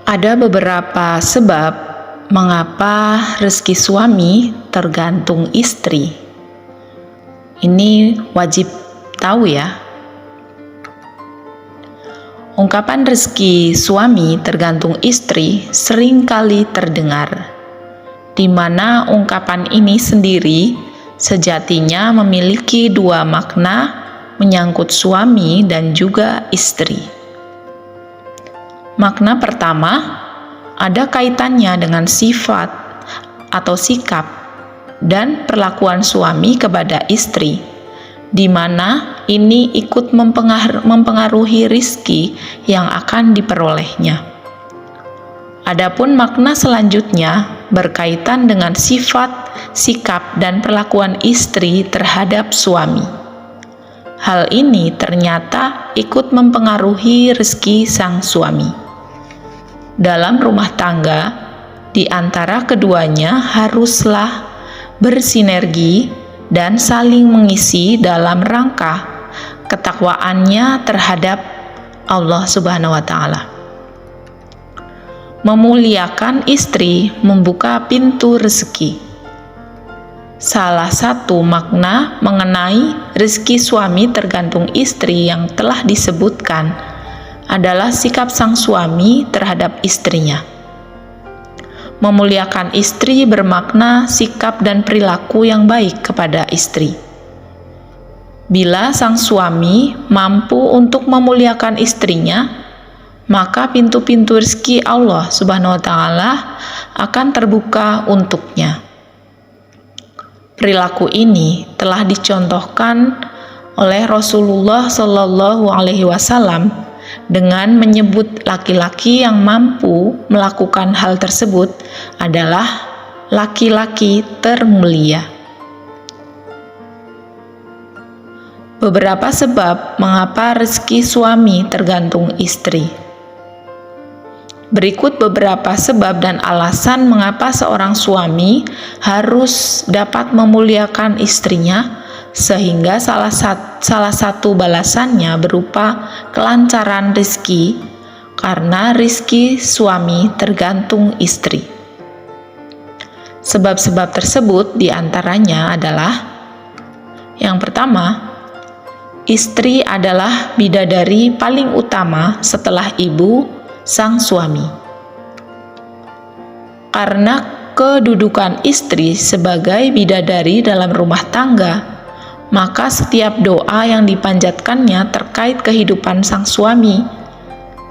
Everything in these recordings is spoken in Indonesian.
Ada beberapa sebab mengapa rezeki suami tergantung istri. Ini wajib tahu ya. Ungkapan rezeki suami tergantung istri seringkali terdengar, di mana ungkapan ini sendiri sejatinya memiliki dua makna menyangkut suami dan juga istri. Makna pertama ada kaitannya dengan sifat atau sikap dan perlakuan suami kepada istri, di mana ini ikut mempengaruhi rizki yang akan diperolehnya. Adapun makna selanjutnya berkaitan dengan sifat, sikap, dan perlakuan istri terhadap suami. Hal ini ternyata ikut mempengaruhi rezeki sang suami. Dalam rumah tangga, di antara keduanya haruslah bersinergi dan saling mengisi dalam rangka ketakwaannya terhadap Allah Subhanahu wa Ta'ala. Memuliakan istri membuka pintu rezeki. Salah satu makna mengenai rezeki suami tergantung istri yang telah disebutkan adalah sikap sang suami terhadap istrinya. Memuliakan istri bermakna sikap dan perilaku yang baik kepada istri. Bila sang suami mampu untuk memuliakan istrinya, maka pintu-pintu rezeki Allah Subhanahu wa Ta'ala akan terbuka untuknya. Perilaku ini telah dicontohkan oleh Rasulullah Shallallahu Alaihi Wasallam dengan menyebut laki-laki yang mampu melakukan hal tersebut adalah laki-laki termulia. Beberapa sebab mengapa rezeki suami tergantung istri. Berikut beberapa sebab dan alasan mengapa seorang suami harus dapat memuliakan istrinya, sehingga salah satu balasannya berupa kelancaran rezeki, karena rezeki suami tergantung istri. Sebab-sebab tersebut diantaranya adalah: yang pertama, istri adalah bidadari paling utama setelah ibu sang suami. Karena kedudukan istri sebagai bidadari dalam rumah tangga, maka setiap doa yang dipanjatkannya terkait kehidupan sang suami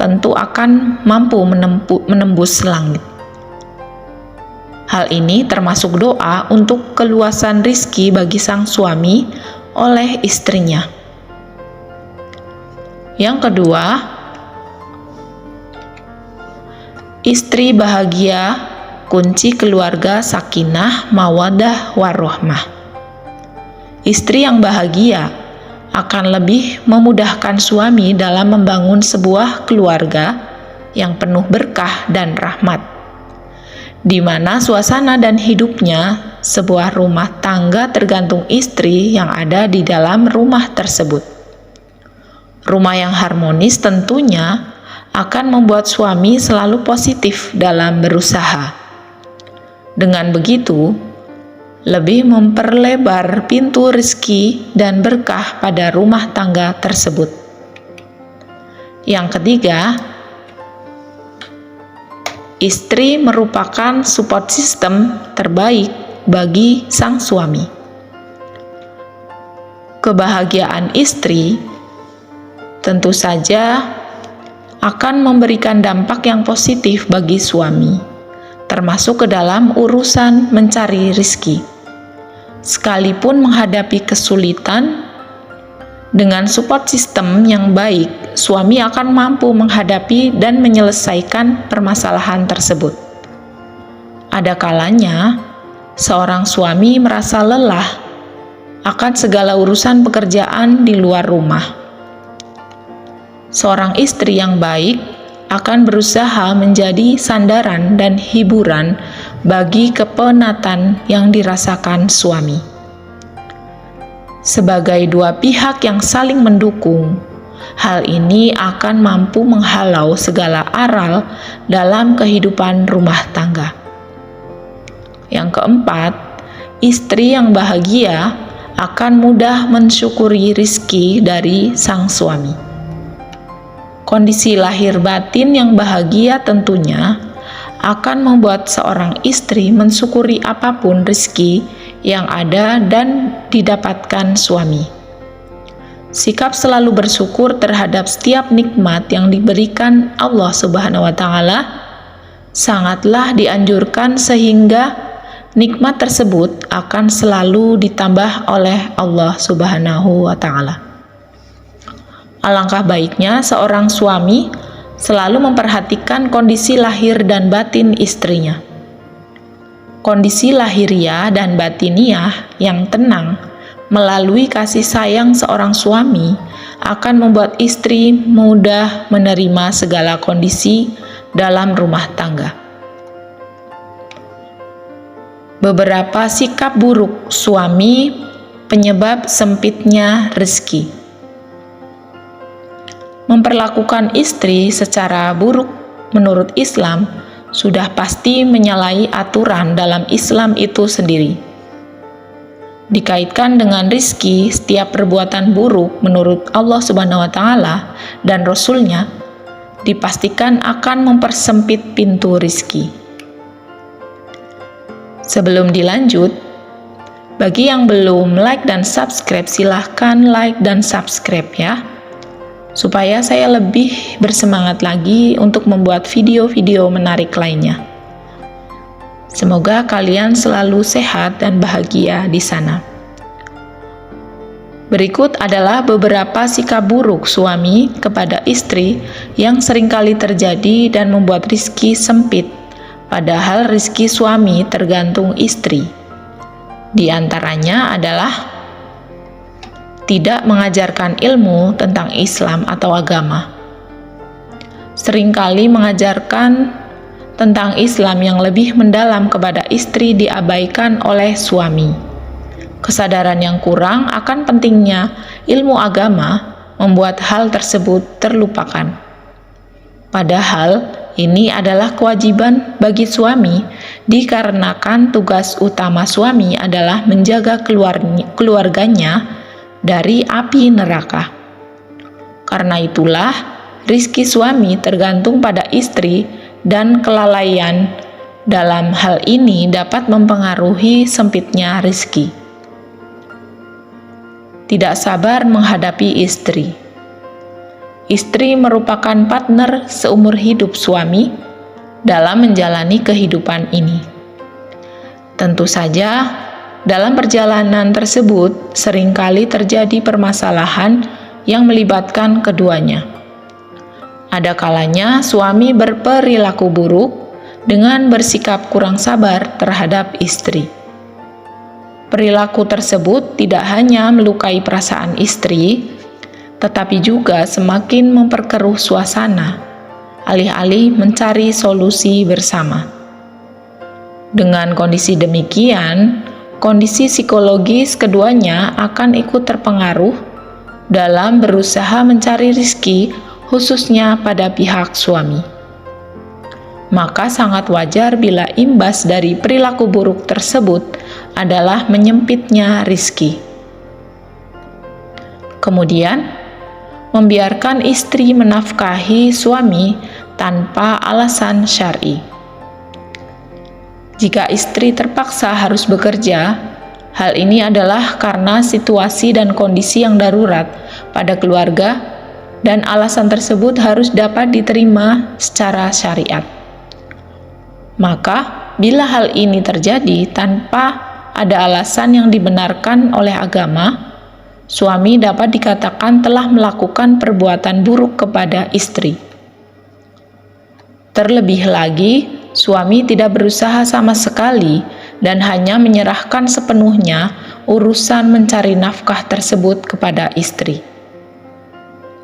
tentu akan mampu menembus langit. Hal ini termasuk doa untuk keluasan rizki bagi sang suami oleh istrinya. Yang kedua, istri bahagia kunci keluarga sakinah, mawaddah, warohmah. Istri yang bahagia akan lebih memudahkan suami dalam membangun sebuah keluarga yang penuh berkah dan rahmat, di mana suasana dan hidupnya sebuah rumah tangga tergantung istri yang ada di dalam rumah tersebut. Rumah yang harmonis tentunya akan membuat suami selalu positif dalam berusaha. Dengan begitu, lebih memperlebar pintu rezeki dan berkah pada rumah tangga tersebut. Yang ketiga, istri merupakan support system terbaik bagi sang suami. Kebahagiaan istri tentu saja akan memberikan dampak yang positif bagi suami, termasuk ke dalam urusan mencari rizki. Sekalipun menghadapi kesulitan, dengan support system yang baik, suami akan mampu menghadapi dan menyelesaikan permasalahan tersebut. Ada kalanya, seorang suami merasa lelah akan segala urusan pekerjaan di luar rumah. Seorang istri yang baik akan berusaha menjadi sandaran dan hiburan bagi kepenatan yang dirasakan suami. Sebagai dua pihak yang saling mendukung, Hal ini akan mampu menghalau segala aral dalam kehidupan rumah tangga. Yang keempat, istri yang bahagia akan mudah mensyukuri rizki dari sang suami. Kondisi lahir batin yang bahagia tentunya akan membuat seorang istri mensyukuri apapun rizki yang ada dan didapatkan suami. Sikap selalu bersyukur terhadap setiap nikmat yang diberikan Allah Subhanahu wa Ta'ala sangatlah dianjurkan, sehingga nikmat tersebut akan selalu ditambah oleh Allah Subhanahu wa Ta'ala. Alangkah baiknya seorang suami selalu memperhatikan kondisi lahir dan batin istrinya. Kondisi lahiriah dan batiniah yang tenang melalui kasih sayang seorang suami akan membuat istri mudah menerima segala kondisi dalam rumah tangga. Beberapa sikap buruk suami penyebab sempitnya rezeki. Memperlakukan istri secara buruk menurut Islam sudah pasti menyalahi aturan dalam Islam itu sendiri. Dikaitkan dengan rizki, setiap perbuatan buruk menurut Allah Subhanahu wa Ta'ala dan Rasul-Nya dipastikan akan mempersempit pintu rizki. Sebelum dilanjut, bagi yang belum like dan subscribe, silahkan like dan subscribe ya, supaya saya lebih bersemangat lagi untuk membuat video-video menarik lainnya. Semoga kalian selalu sehat dan bahagia di sana. Berikut adalah beberapa sikap buruk suami kepada istri yang seringkali terjadi dan membuat rizki sempit, padahal rizki suami tergantung istri. Di antaranya adalah tidak mengajarkan ilmu tentang Islam atau agama. Seringkali mengajarkan tentang Islam yang lebih mendalam kepada istri diabaikan oleh suami. Kesadaran yang kurang akan pentingnya ilmu agama membuat hal tersebut terlupakan. Padahal ini adalah kewajiban bagi suami, dikarenakan tugas utama suami adalah menjaga keluarganya dari api neraka. Karena itulah rizki suami tergantung pada istri, dan kelalaian dalam hal ini dapat mempengaruhi sempitnya rizki. Tidak sabar menghadapi istri. Istri merupakan partner seumur hidup suami dalam menjalani kehidupan ini. Tentu saja, dalam perjalanan tersebut seringkali terjadi permasalahan yang melibatkan keduanya. Ada kalanya suami berperilaku buruk dengan bersikap kurang sabar terhadap istri. Perilaku tersebut tidak hanya melukai perasaan istri, tetapi juga semakin memperkeruh suasana, alih-alih mencari solusi bersama. Dengan kondisi demikian, kondisi psikologis keduanya akan ikut terpengaruh dalam berusaha mencari rezeki, khususnya pada pihak suami. Maka sangat wajar bila imbas dari perilaku buruk tersebut adalah menyempitnya rizki. Kemudian, membiarkan istri menafkahi suami tanpa alasan syar'i. Jika istri terpaksa harus bekerja, hal ini adalah karena situasi dan kondisi yang darurat pada keluarga, dan alasan tersebut harus dapat diterima secara syariat. Maka, bila hal ini terjadi tanpa ada alasan yang dibenarkan oleh agama, suami dapat dikatakan telah melakukan perbuatan buruk kepada istri. Terlebih lagi, suami tidak berusaha sama sekali dan hanya menyerahkan sepenuhnya urusan mencari nafkah tersebut kepada istri.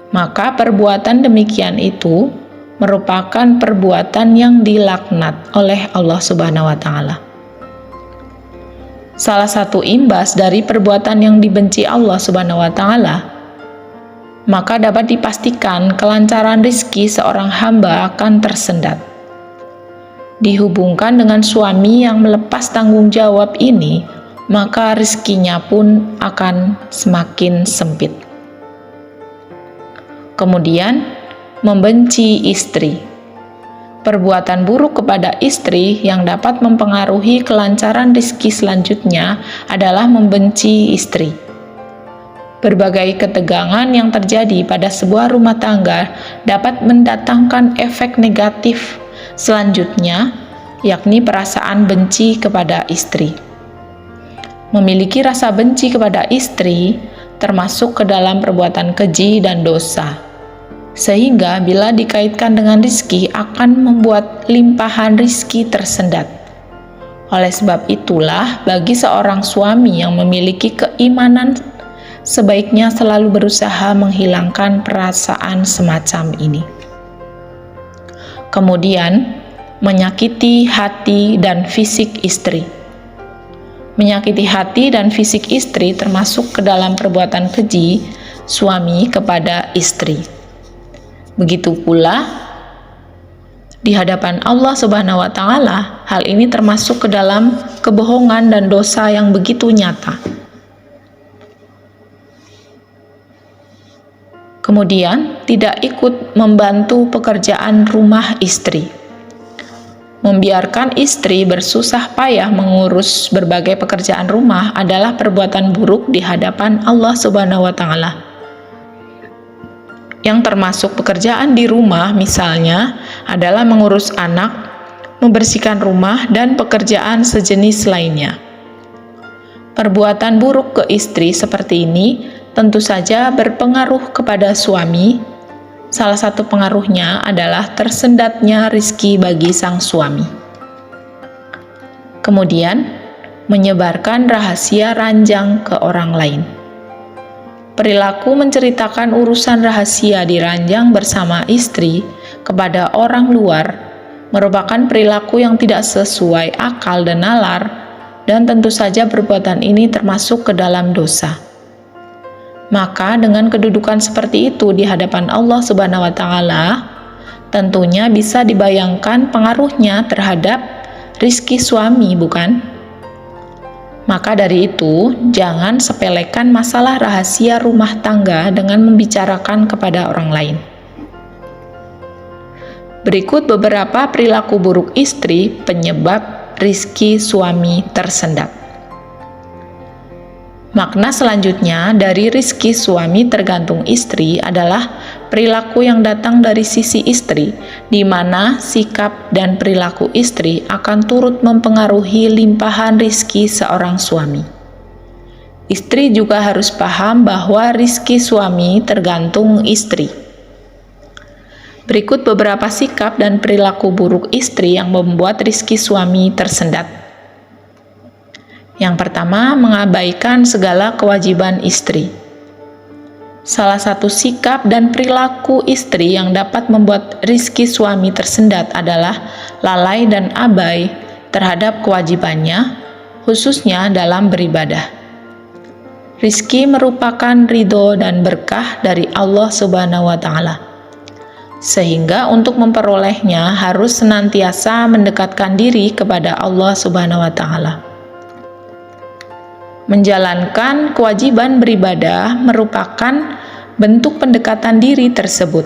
Maka perbuatan demikian itu merupakan perbuatan yang dilaknat oleh Allah Subhanahu wa Ta'ala. Salah satu imbas dari perbuatan yang dibenci Allah Subhanahu wa Ta'ala maka dapat dipastikan kelancaran rizki seorang hamba akan tersendat. Dihubungkan dengan suami yang melepas tanggung jawab ini, maka rizkinya pun akan semakin sempit. Kemudian, membenci istri. Perbuatan buruk kepada istri yang dapat mempengaruhi kelancaran rizki selanjutnya adalah membenci istri. Berbagai ketegangan yang terjadi pada sebuah rumah tangga dapat mendatangkan efek negatif selanjutnya, yakni perasaan benci kepada istri. Memiliki rasa benci kepada istri termasuk ke dalam perbuatan keji dan dosa, sehingga bila dikaitkan dengan rizki akan membuat limpahan rizki tersendat. Oleh sebab itulah, bagi seorang suami yang memiliki keimanan, sebaiknya selalu berusaha menghilangkan perasaan semacam ini. Kemudian, menyakiti hati dan fisik istri. Menyakiti hati dan fisik istri termasuk ke dalam perbuatan keji suami kepada istri. Begitu pula di hadapan Allah Subhanahu wa Ta'ala, hal ini termasuk ke dalam kebohongan dan dosa yang begitu nyata. Kemudian, tidak ikut membantu pekerjaan rumah istri. Membiarkan istri bersusah payah mengurus berbagai pekerjaan rumah adalah perbuatan buruk di hadapan Allah Subhanahu wa Ta'ala. Yang termasuk pekerjaan di rumah misalnya adalah mengurus anak, membersihkan rumah, dan pekerjaan sejenis lainnya. Perbuatan buruk ke istri seperti ini tentu saja berpengaruh kepada suami. Salah satu pengaruhnya adalah tersendatnya rizki bagi sang suami. Kemudian, menyebarkan rahasia ranjang ke orang lain. Perilaku menceritakan urusan rahasia di ranjang bersama istri kepada orang luar merupakan perilaku yang tidak sesuai akal dan nalar, dan tentu saja perbuatan ini termasuk ke dalam dosa. Maka dengan kedudukan seperti itu di hadapan Allah Subhanahu wa Ta'ala, tentunya bisa dibayangkan pengaruhnya terhadap rizki suami, bukan? Maka dari itu, jangan sepelekan masalah rahasia rumah tangga dengan membicarakan kepada orang lain. Berikut beberapa perilaku buruk istri penyebab rizki suami tersendat. Makna selanjutnya dari rizki suami tergantung istri adalah perilaku yang datang dari sisi istri, di mana sikap dan perilaku istri akan turut mempengaruhi limpahan rizki seorang suami. Istri juga harus paham bahwa rizki suami tergantung istri. Berikut beberapa sikap dan perilaku buruk istri yang membuat rizki suami tersendat. Yang pertama, mengabaikan segala kewajiban istri. Salah satu sikap dan perilaku istri yang dapat membuat rizki suami tersendat adalah lalai dan abai terhadap kewajibannya, khususnya dalam beribadah. Rizki merupakan ridho dan berkah dari Allah Subhanahu wa Ta'ala, sehingga untuk memperolehnya harus senantiasa mendekatkan diri kepada Allah Subhanahu wa Ta'ala. Menjalankan kewajiban beribadah merupakan bentuk pendekatan diri tersebut.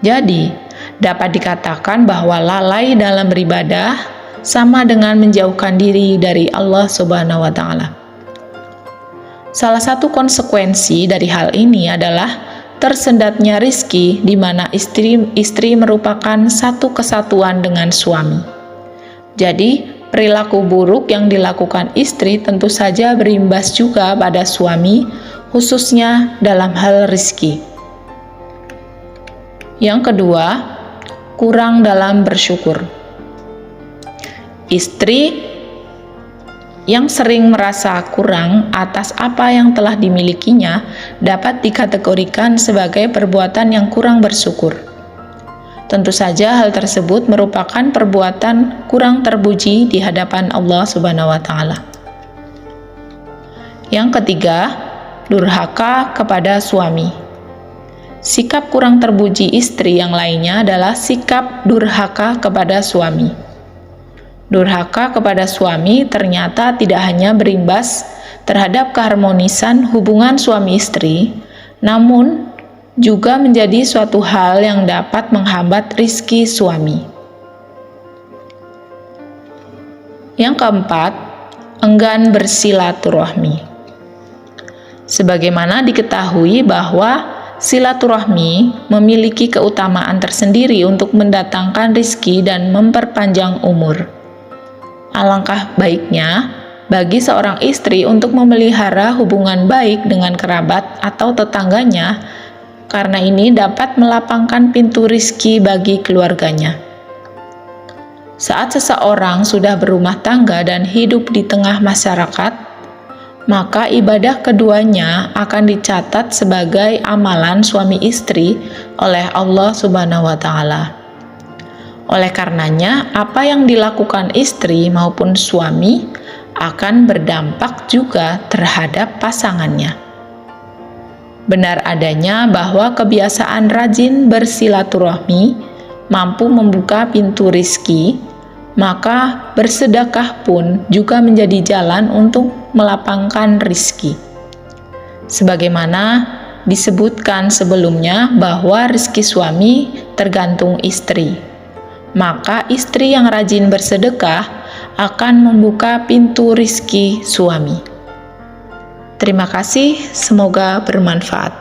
Jadi, dapat dikatakan bahwa lalai dalam beribadah sama dengan menjauhkan diri dari Allah Subhanahu wa Ta'ala. Salah satu konsekuensi dari hal ini adalah tersendatnya rizki, di mana istri merupakan satu kesatuan dengan suami. Jadi, perilaku buruk yang dilakukan istri tentu saja berimbas juga pada suami, khususnya dalam hal rizki. Yang kedua, kurang dalam bersyukur. Istri yang sering merasa kurang atas apa yang telah dimilikinya dapat dikategorikan sebagai perbuatan yang kurang bersyukur. Tentu saja hal tersebut merupakan perbuatan kurang terpuji di hadapan Allah Subhanahu wa Ta'ala. Yang ketiga, durhaka kepada suami. Sikap kurang terpuji istri yang lainnya adalah sikap durhaka kepada suami. Durhaka kepada suami ternyata tidak hanya berimbas terhadap keharmonisan hubungan suami istri, namun juga menjadi suatu hal yang dapat menghambat rizki suami. Yang keempat, enggan bersilaturahmi. Sebagaimana diketahui bahwa silaturahmi memiliki keutamaan tersendiri untuk mendatangkan rizki dan memperpanjang umur. Alangkah baiknya bagi seorang istri untuk memelihara hubungan baik dengan kerabat atau tetangganya, karena ini dapat melapangkan pintu rizki bagi keluarganya. Saat seseorang sudah berumah tangga dan hidup di tengah masyarakat, maka ibadah keduanya akan dicatat sebagai amalan suami istri oleh Allah Subhanahu wa Ta'ala. Oleh karenanya, apa yang dilakukan istri maupun suami akan berdampak juga terhadap pasangannya. Benar adanya bahwa kebiasaan rajin bersilaturahmi mampu membuka pintu rizki, maka bersedekah pun juga menjadi jalan untuk melapangkan rizki. Sebagaimana disebutkan sebelumnya bahwa rizki suami tergantung istri, maka istri yang rajin bersedekah akan membuka pintu rizki suami. Terima kasih, semoga bermanfaat.